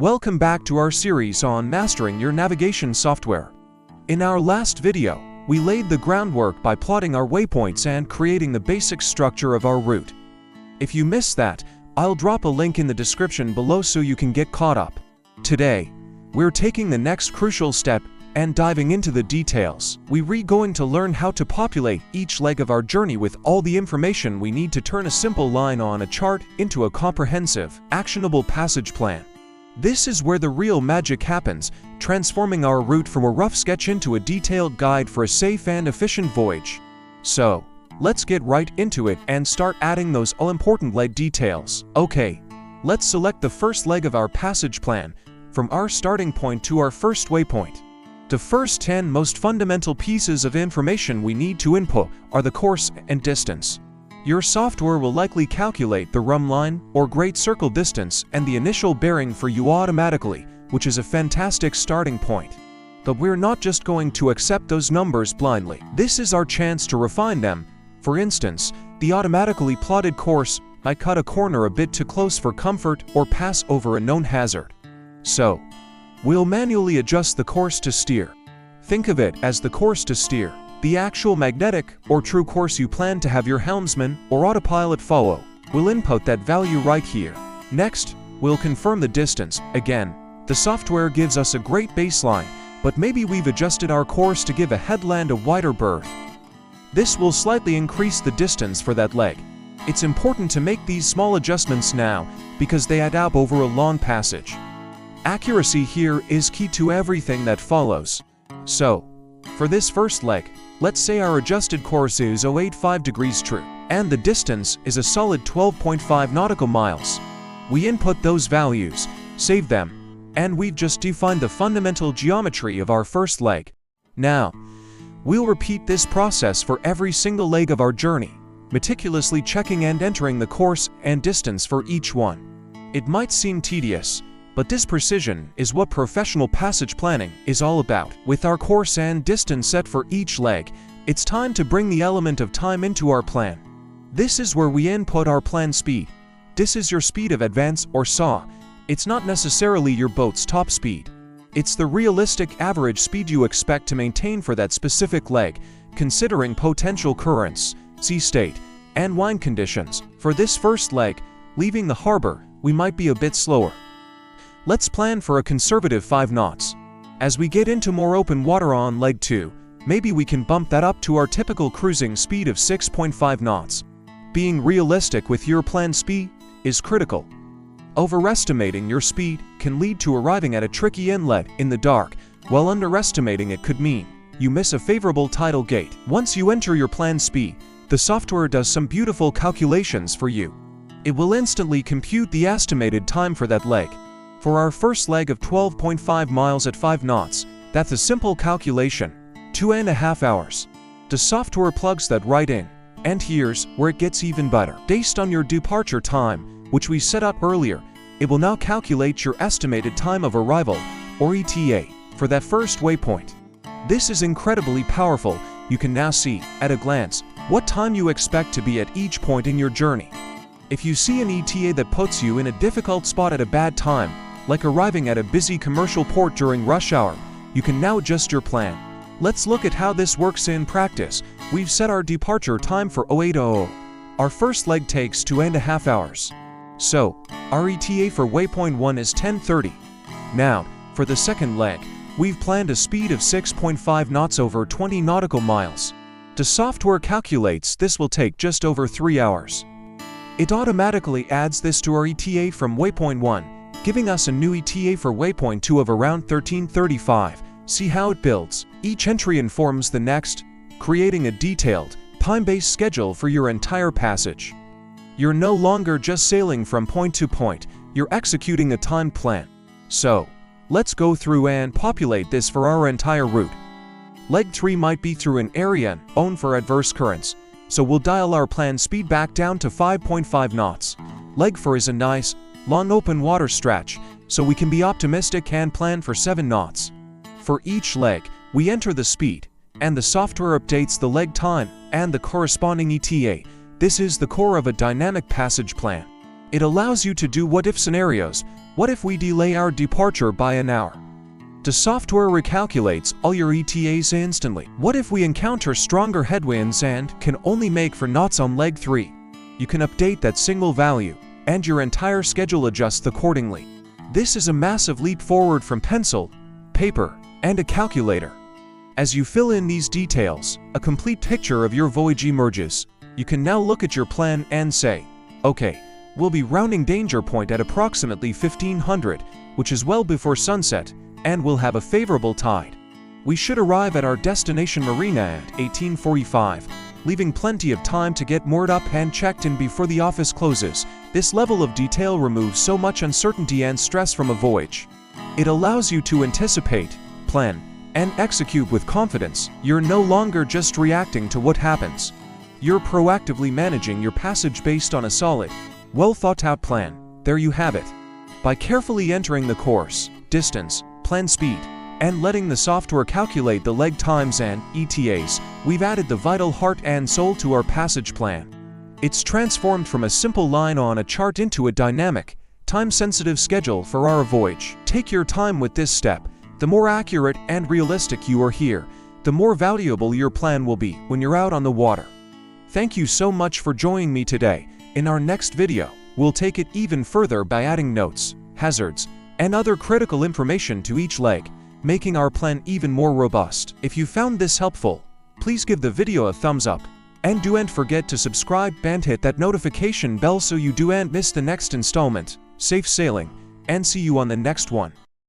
Welcome back to our series on mastering your navigation software. In our last video, we laid the groundwork by plotting our waypoints and creating the basic structure of our route. If you missed that, I'll drop a link in the description below so you can get caught up. Today, we're taking the next crucial step and diving into the details. We're going to learn how to populate each leg of our journey with all the information we need to turn a simple line on a chart into a comprehensive, actionable passage plan. This is where the real magic happens, transforming our route from a rough sketch into a detailed guide for a safe and efficient voyage. So, let's get right into it and start adding those all-important leg details. Okay, let's select the first leg of our passage plan, from our starting point to our first waypoint. The first 10 most fundamental pieces of information we need to input are the course and distance. Your software will likely calculate the rhumb line or great circle distance and the initial bearing for you automatically, which is a fantastic starting point. But we're not just going to accept those numbers blindly. This is our chance to refine them. For instance, the automatically plotted course might cut a corner a bit too close for comfort or pass over a known hazard. So, we'll manually adjust the course to steer. Think of it as the course to steer, the actual magnetic or true course you plan to have your helmsman or autopilot follow. We'll input that value right here. Next, we'll confirm the distance. Again, the software gives us a great baseline, but maybe we've adjusted our course to give a headland a wider berth. This will slightly increase the distance for that leg. It's important to make these small adjustments now because they add up over a long passage. Accuracy here is key to everything that follows. So, for this first leg, let's say our adjusted course is 085 degrees true, and the distance is a solid 12.5 nautical miles. We input those values, save them, and we've just defined the fundamental geometry of our first leg. Now, we'll repeat this process for every single leg of our journey, meticulously checking and entering the course and distance for each one. It might seem tedious, but this precision is what professional passage planning is all about. With our course and distance set for each leg, it's time to bring the element of time into our plan. This is where we input our plan speed. This is your speed of advance or saw. It's not necessarily your boat's top speed. It's the realistic average speed you expect to maintain for that specific leg, considering potential currents, sea state, and wind conditions. For this first leg, leaving the harbor, we might be a bit slower. Let's plan for a conservative 5 knots. As we get into more open water on leg 2, maybe we can bump that up to our typical cruising speed of 6.5 knots. Being realistic with your planned speed is critical. Overestimating your speed can lead to arriving at a tricky inlet in the dark, while underestimating it could mean you miss a favorable tidal gate. Once you enter your planned speed, the software does some beautiful calculations for you. It will instantly compute the estimated time for that leg. For our first leg of 12.5 miles at 5 knots, that's a simple calculation, 2.5 hours. The software plugs that right in, and here's where it gets even better. Based on your departure time, which we set up earlier, it will now calculate your estimated time of arrival, or ETA, for that first waypoint. This is incredibly powerful. You can now see, at a glance, what time you expect to be at each point in your journey. If you see an ETA that puts you in a difficult spot at a bad time, like arriving at a busy commercial port during rush hour, you can now adjust your plan. Let's look at how this works in practice. We've set our departure time for 0800. Our first leg takes 2.5 hours. So, our ETA for waypoint 1 is 10:30. Now, for the second leg, we've planned a speed of 6.5 knots over 20 nautical miles. The software calculates this will take just over 3 hours. It automatically adds this to our ETA from waypoint 1, giving us a new ETA for waypoint 2 of around 13:35. See how it builds. Each entry informs the next, creating a detailed, time-based schedule for your entire passage. You're no longer just sailing from point to point, you're executing a timed plan. So, let's go through and populate this for our entire route. Leg 3 might be through an area known for adverse currents, so we'll dial our planned speed back down to 5.5 knots. Leg 4 is a nice, long open water stretch, so we can be optimistic and plan for 7 knots. For each leg, we enter the speed, and the software updates the leg time and the corresponding ETA. This is the core of a dynamic passage plan. It allows you to do what-if scenarios. What if we delay our departure by an hour? The software recalculates all your ETAs instantly. What if we encounter stronger headwinds and can only make for knots on leg 3? You can update that single value, and your entire schedule adjusts accordingly. This is a massive leap forward from pencil, paper, and a calculator. As you fill in these details, a complete picture of your voyage emerges. You can now look at your plan and say, okay, we'll be rounding danger point at approximately 1500, which is well before sunset, and we'll have a favorable tide. We should arrive at our destination marina at 1845, leaving plenty of time to get moored up and checked in before the office closes. This level of detail removes so much uncertainty and stress from a voyage. It allows you to anticipate, plan, and execute with confidence. You're no longer just reacting to what happens. You're proactively managing your passage based on a solid, well-thought-out plan. There you have it. By carefully entering the course, distance, planned speed, and letting the software calculate the leg times and ETAs, we've added the vital heart and soul to our passage plan. It's transformed from a simple line on a chart into a dynamic, time-sensitive schedule for our voyage. Take your time with this step. The more accurate and realistic you are here, the more valuable your plan will be when you're out on the water. Thank you so much for joining me today. In our next video, we'll take it even further by adding notes, hazards, and other critical information to each leg, making our plan even more robust. If you found this helpful, please give the video a thumbs up, and don't forget to subscribe and hit that notification bell so you don't miss the next installment. Safe sailing, and see you on the next one.